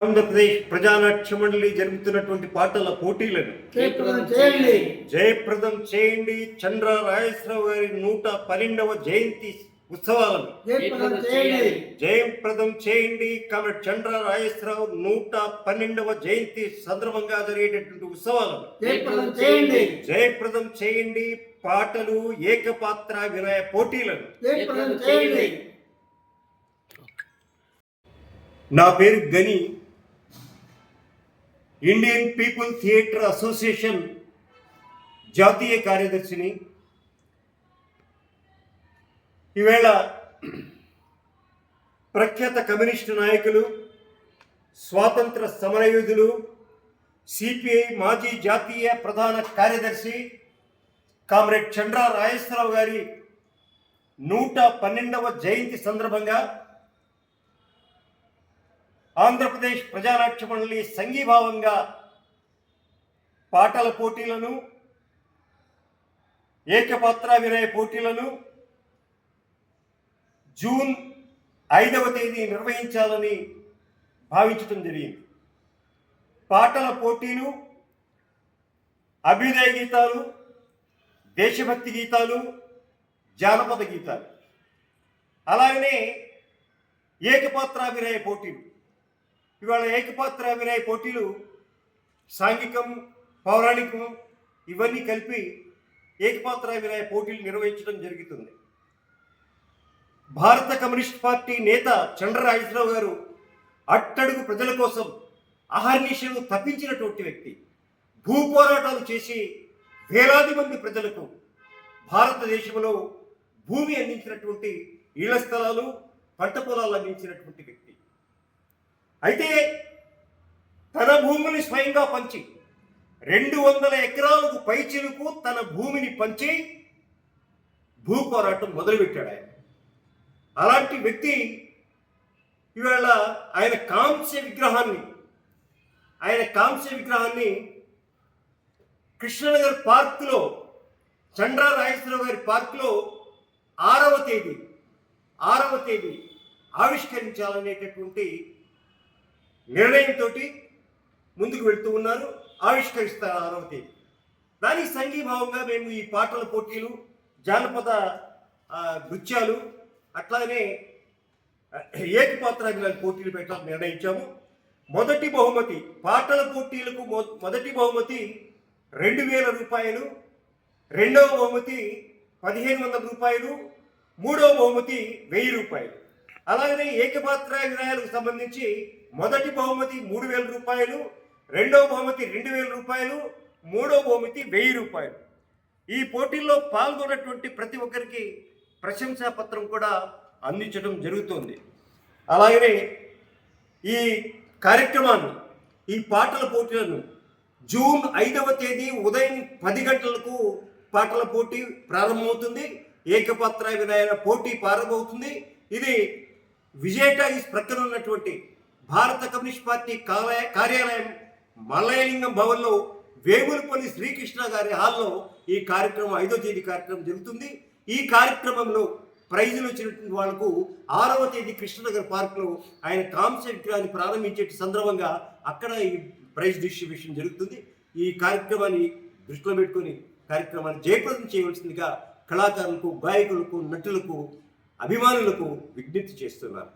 ఆంధ్రప్రదేశ్ ప్రజానాట్య మండలి జరుగుతున్నటువంటి పాటల పోటీలను జయప్రదం చేయండి. చంద్ర రాజేశ్వరరావు గారి 112వ జయంతి ఉత్సవాలను జయప్రదం చేయండి. కాబట్టి చంద్ర రాజేశ్వరరావు 112వ జయంతి సందర్భంగా జరిగేటటువంటి ఉత్సవాలను జయప్రదం చేయండి. పాటలు ఏకపాత్ర వినయ పోటీలను నా పేరు గని, ఇండియన్ పీపుల్ థియేటర్ అసోసియేషన్ జాతీయ కార్యదర్శిని. ఈవేళ ప్రఖ్యాత కమ్యూనిస్టు నాయకులు, స్వాతంత్ర సమరయోధులు, సిపిఐ మాజీ జాతీయ ప్రధాన కార్యదర్శి కామ్రేడ్ చంద్ర రాజేశ్వరరావు గారి 112వ జయంతి సందర్భంగా ఆంధ్రప్రదేశ్ ప్రజానాట్య మండలి సంఘీభావంగా పాటల పోటీలను, ఏకపాత్ర వినయ పోటీలను జూన్ 5వ తేదీ నిర్వహించాలని భావించడం జరిగింది. పాటల పోటీలు అభ్యుదయ గీతాలు, దేశభక్తి గీతాలు, జానపద గీతాలు, అలాగనే ఏకపాత్రాభినయ పోటీలు. ఇవాళ ఏకపాత్రాభినయ పోటీలు సాంఘికం, పౌరాణికం ఇవన్నీ కలిపి ఏకపాత్రాభినయ పోటీలు నిర్వహించడం జరుగుతుంది. భారత కమ్యూనిస్ట్ పార్టీ నేత చంద్ర రాజేశ్వరరావు గారు అట్టడుగు ప్రజల కోసం అహర్నిశలు తప్పించినటువంటి వ్యక్తి. భూ పోరాటాలు చేసి వేలాది మంది ప్రజలకు భారతదేశంలో భూమి అందించినటువంటి, ఇళ్ల స్థలాలు, పంట పొలాలు అందించినటువంటి వ్యక్తి. అయితే తన భూమిని స్వయంగా పంచి 200 ఎకరాలకు పైచిలుకు తన భూమిని పంచి భూ పోరాటం మొదలుపెట్టాడు ఆయన. అలాంటి వ్యక్తి ఇవాళ ఆయన కాంస్య విగ్రహాన్ని కృష్ణనగర్ పార్కులో, చంద్ర రాజేశ్వరరావు గారి పార్కులో 6వ తేదీ ఆవిష్కరించాలనేటటువంటి నిర్ణయంతో ముందుకు వెళ్తూ ఉన్నారు. ఆవిష్కరిస్తారు 6వ తేదీ. దానికి సంఘీభావంగా మేము ఈ పాటల పోటీలు, జానపద నృత్యాలు, అట్లానే ఏకపాత్రాభినయ పోటీలు పెట్టాలని నిర్ణయించాము. మొదటి బహుమతి, పాటల పోటీలకు మొదటి బహుమతి 2000 రూపాయలు, రెండవ బహుమతి 1500 రూపాయలు, మూడవ బహుమతి 1000 రూపాయలు. అలాగనే ఏకపాత్రాభినయాలకు సంబంధించి మొదటి బహుమతి 3000 రూపాయలు, రెండవ బహుమతి 2000 రూపాయలు, మూడవ బహుమతి 1000 రూపాయలు. ఈ పోటీల్లో పాల్గొన్నటువంటి ప్రతి ఒక్కరికి ప్రశంసా పత్రం కూడా అందించడం జరుగుతుంది. అలాగనే ఈ కార్యక్రమాన్ని, ఈ పాటల పోటీలను జూన్ 5వ తేదీ ఉదయం 10 గంటలకు పాటల పోటీ ప్రారంభమవుతుంది. ఏకపాత్రాభినయ పోటీ ప్రారంభమవుతుంది. ఇది విజయ టాకీస్ ప్రక్కన ఉన్నటువంటి భారత కమ్యూనిస్ట్ పార్టీ కార్యాలయం మల్లయలింగం భవన్లో వేములపల్లి శ్రీకృష్ణ గారి హాల్లో ఈ కార్యక్రమం 5వ తేదీ కార్యక్రమం జరుగుతుంది. ఈ కార్యక్రమంలో ప్రైజులు వచ్చినటువంటి వాళ్లకు 6వ తేదీ కృష్ణనగర్ పార్క్లో ఆయన కాంస్య విగ్రహాన్ని ప్రారంభించే సందర్భంగా అక్కడ ఈ ప్రైజ్ డిస్ట్రిబ్యూషన్ జరుగుతుంది. ఈ కార్యక్రమాన్ని దృష్టిలో పెట్టుకొని కార్యక్రమాన్ని జయప్రదం చేయవలసిందిగా కళాకారులకు, గాయకులకు, నటులకు, అభిమానులకు విజ్ఞప్తి చేస్తున్నారు.